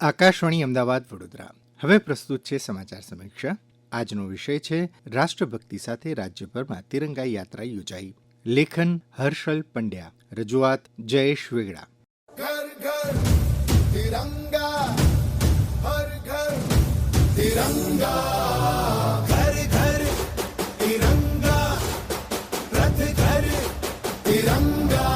આકાશવાણી અમદાવાદ વડોદરા. હવે પ્રસ્તુત છે સમાચાર સમીક્ષા. આજનો વિષય છે રાષ્ટ્રભક્તિ સાથે રાજ્યભરમાં તિરંગા યાત્રા યોજાઈ. લેખન હર્ષલ પંડ્યા, રજૂઆત જયેશ વેગડા. ઘર ઘર તિરંગા, હર ઘર તિરંગા, ઘર ઘર તિરંગા, રથ ઘર તિરંગા.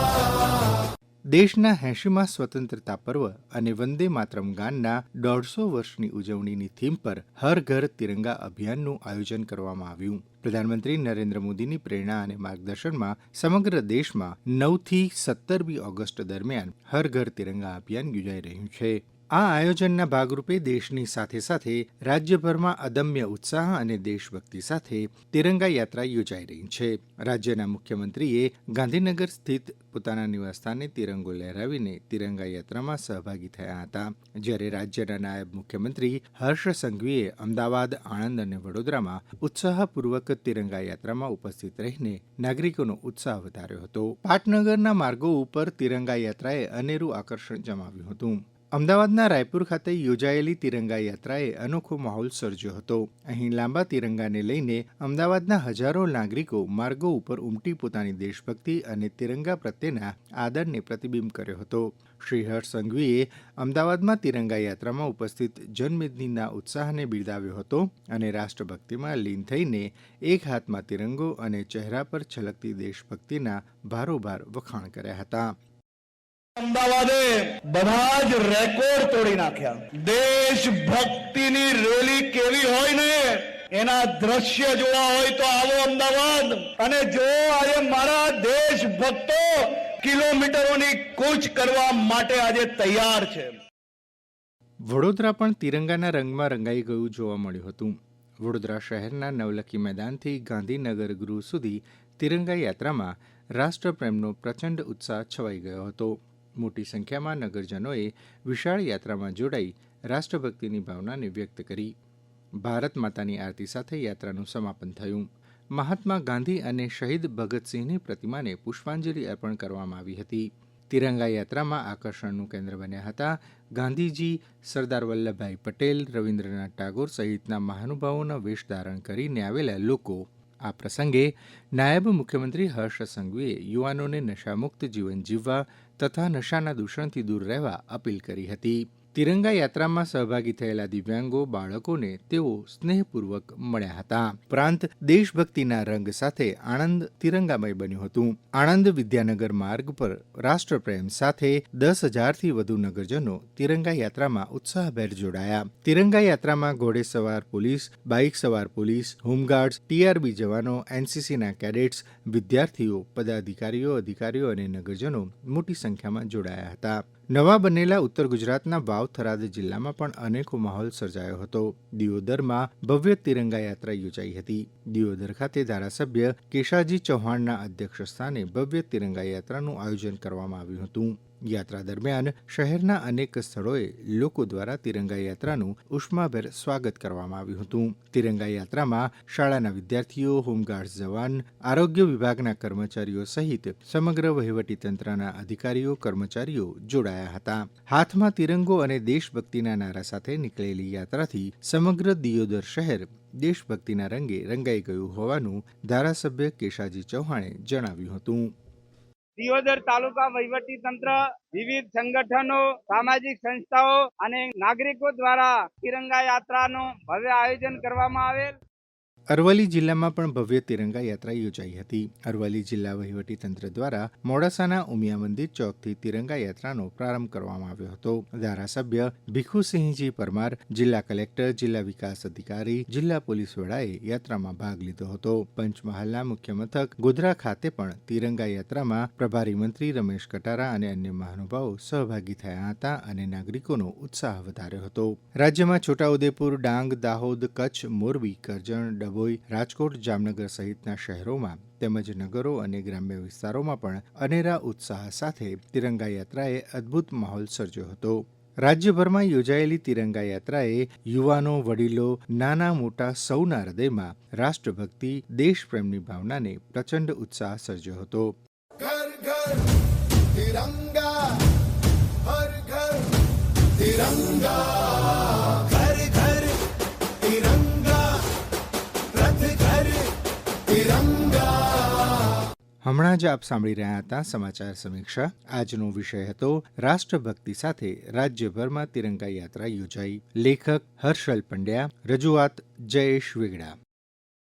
દેશના 80મા સ્વતંત્રતા પર્વ અને વંદે માતરમ ગાનના 150 વર્ષની ઉજવણીની થીમ પર હર ઘર તિરંગા અભિયાનનું આયોજન કરવામાં આવ્યું. પ્રધાનમંત્રી નરેન્દ્ર મોદીની પ્રેરણા અને માર્ગદર્શનમાં સમગ્ર દેશમાં 9થી 17મી ઓગસ્ટ દરમિયાન હર ઘર તિરંગા અભિયાન યોજાઈ રહ્યું છે. આ આયોજનના ભાગરૂપે દેશની સાથે સાથે રાજ્યભરમાં અદમ્ય ઉત્સાહ અને દેશભક્તિ સાથે તિરંગા યાત્રા યોજાઈ રહી છે. રાજ્યના મુખ્યમંત્રીએ ગાંધીનગર સ્થિત પોતાના નિવાસસ્થાને તિરંગો લહેરાવીને તિરંગા યાત્રામાં સહભાગી થયા હતા. જ્યારે રાજ્યના નાયબ મુખ્યમંત્રી હર્ષ સંઘવીએ અમદાવાદ, આણંદ અને વડોદરામાં ઉત્સાહપૂર્વક તિરંગા યાત્રામાં ઉપસ્થિત રહીને નાગરિકોનો ઉત્સાહ વધાર્યો હતો. પાટનગરના માર્ગો ઉપર તિરંગા યાત્રાએ અનેરું આકર્ષણ જમાવ્યું હતું. અમદાવાદના રાયપુર ખાતે યોજાયેલી તિરંગા યાત્રાએ અનોખો માહોલ સર્જ્યો હતો. અહીં લાંબા તિરંગાને લઈને અમદાવાદના હજારો નાગરિકો માર્ગો ઉપર ઉમટી પોતાની દેશભક્તિ અને તિરંગા પ્રત્યેના આદરને પ્રતિબિંબ કર્યો હતો. શ્રી હર્ષ સંઘવીએ અમદાવાદમાં તિરંગા યાત્રામાં ઉપસ્થિત જનમેદનીના ઉત્સાહને બિરદાવ્યો હતો અને રાષ્ટ્રભક્તિમાં લીન થઈને એક હાથમાં તિરંગો અને ચહેરા પર છલકતી દેશભક્તિના ભારોભાર વખાણ કર્યા હતા. અમદાવાદે બધા જ રેકોર્ડ તોડી નાખ્યા. દેશભક્તિની રેલી કેવી હોય ને એના દ્રશ્ય જોવા હોય તો આવો અમદાવાદ અને જો આજે મારા દેશભક્તો કિલોમીટરોની કૂચ કરવા માટે આજે તૈયાર છે. વડોદરા પણ તિરંગાના રંગમાં રંગાઈ ગયું જોવા મળ્યું હતું. વડોદરા શહેરના નવલખી મેદાનથી ગાંધીનગર ગૃહ સુધી તિરંગા યાત્રામાં રાષ્ટ્રપ્રેમનો પ્રચંડ ઉત્સાહ છવાઈ ગયો હતો. મોટી સંખ્યામાં નગરજનોએ વિશાળ યાત્રામાં જોડાઈ રાષ્ટ્રભક્તિની ભાવનાને વ્યક્ત કરી. ભારત માતાની આરતી સાથે યાત્રાનું સમાપન થયું. મહાત્મા ગાંધી અને શહીદ ભગતસિંહની પ્રતિમાને પુષ્પાંજલિ અર્પણ કરવામાં આવી હતી. તિરંગા યાત્રામાં આકર્ષણનું કેન્દ્ર બન્યા હતા ગાંધીજી, સરદાર વલ્લભભાઈ પટેલ, રવિન્દ્રનાથ ટાગોર સહિતના મહાનુભાવોના વેશ ધારણ કરીને આવેલા લોકો. આ પ્રસંગે નાયબ મુખ્યમંત્રી હર્ષ સંઘવીએ યુવાનોને નશામુક્ત જીવન જીવવા તથા નશાના દૂષણથી દૂર રહેવા અપીલ કરી હતી. તિરંગા યાત્રામાં સહભાગી થયેલા દિવ્યાંગો, બાળકોને તેઓ સ્નેહપૂર્વક મળ્યા હતા. ઉપરાંત દેશભક્તિના રંગ સાથે આણંદ તિરંગામય બન્યું હતું. આણંદ વિદ્યાનગર માર્ગ પર રાષ્ટ્રપ્રેમ સાથે 10,000થી વધુ નગરજનો તિરંગા યાત્રામાં ઉત્સાહભેર જોડાયા. તિરંગા યાત્રામાં ઘોડેસવાર પોલીસ, બાઇક સવાર પોલીસ, હોમગાર્ડ્સ, TRB જવાનો, NCCના કેડેટ્સ, વિદ્યાર્થીઓ, પદાધિકારીઓ, અધિકારીઓ અને નગરજનો મોટી સંખ્યામાં જોડાયા હતા. નવા બનેલા ઉત્તર ગુજરાતના વાવ થરાદ જિલ્લામાં પણ અનેકો માહોલ સર્જાયો હતો. દિયોદરમાં ભવ્ય તિરંગા યાત્રા યોજાઈ હતી. દિયોદર ખાતે ધારાસભ્ય કેશાજી ચૌહાણના અધ્યક્ષ સ્થાને ભવ્ય તિરંગા યાત્રાનું આયોજન કરવામાં આવ્યું હતું. યાત્રા દરમિયાન શહેરના અનેક સ્થળોએ લોકો દ્વારા તિરંગા યાત્રાનું ઉષ્માભેર સ્વાગત કરવામાં આવ્યું હતું. તિરંગા યાત્રામાં શાળાના વિદ્યાર્થીઓ, હોમગાર્ડ્સ જવાન, આરોગ્ય વિભાગના કર્મચારીઓ સહિત સમગ્ર વહીવટીતંત્રના અધિકારીઓ, કર્મચારીઓ જોડાયા હતા. હાથમાં તિરંગો અને દેશભક્તિના નારા સાથે નીકળેલી યાત્રાથી સમગ્ર દિયોદર શહેર દેશભક્તિના રંગે રંગાઈ ગયું હોવાનું ધારાસભ્ય કેશાજી ચૌહાણે જણાવ્યું હતું. દિયોદર તાલુકા વહીવટી તંત્ર, વિવિધ સંગઠનો, સામાજિક સંસ્થાઓ અને નાગરિકો દ્વારા તિરંગા યાત્રાનું ભવ્ય આયોજન કરવામાં આવેલ. અરવલ્લી જિલ્લામાં પણ ભવ્ય તિરંગા યાત્રા યોજાઈ હતી. અરવલ્લી જિલ્લા વહીવટી તંત્ર દ્વારા મોડાસાના ઉમિયા મંદિર ચોકથી તિરંગા યાત્રાનો પ્રારંભ કરવામાં આવ્યો હતો. ધારાસભ્ય ભીખુસિંહજી પરમાર, જિલ્લા કલેક્ટર, જિલ્લા વિકાસ અધિકારી, જિલ્લા પોલીસ વડાએ યાત્રામાં ભાગ લીધો હતો. પંચમહાલના મુખ્ય મથક ગોધરા ખાતે પણ તિરંગા યાત્રામાં પ્રભારી મંત્રી રમેશ કટારા અને અન્ય મહાનુભાવો સહભાગી થયા હતા અને નાગરિકોનો ઉત્સાહ વધાર્યો હતો. રાજ્યમાં છોટાઉદેપુર, ડાંગ, દાહોદ, કચ્છ, મોરબી, કરજણ, ડભોઈ, રાજકોટ, જામનગર સહિતના શહેરોમાં તેમજ નગરો અને ગ્રામ્ય વિસ્તારોમાં પણ અનેરા ઉત્સાહ સાથે તિરંગા યાત્રાએ અદ્ભુત માહોલ સર્જ્યો હતો. રાજ્યભરમાં યોજાયેલી તિરંગા યાત્રાએ યુવાનો, વડીલો, નાના મોટા સૌના હૃદયમાં રાષ્ટ્રભક્તિ, દેશપ્રેમની ભાવનાને પ્રચંડ ઉત્સાહ સર્જ્યો હતો. ઘર ઘર તિરંગા, હર ઘર तिरंगा, घर घर तिरंगा, रथ घर तिरंगा। હમણાં જ આપ સાંભળી રહ્યા હતા સમાચાર સમીક્ષા. આજનો વિષય હતો રાષ્ટ્રભક્તિ સાથે રાજ્યભરમાં તિરંગા યાત્રા યોજાઈ. લેખક હર્ષલ પંડ્યા, રજૂઆત જયેશ વેગડા.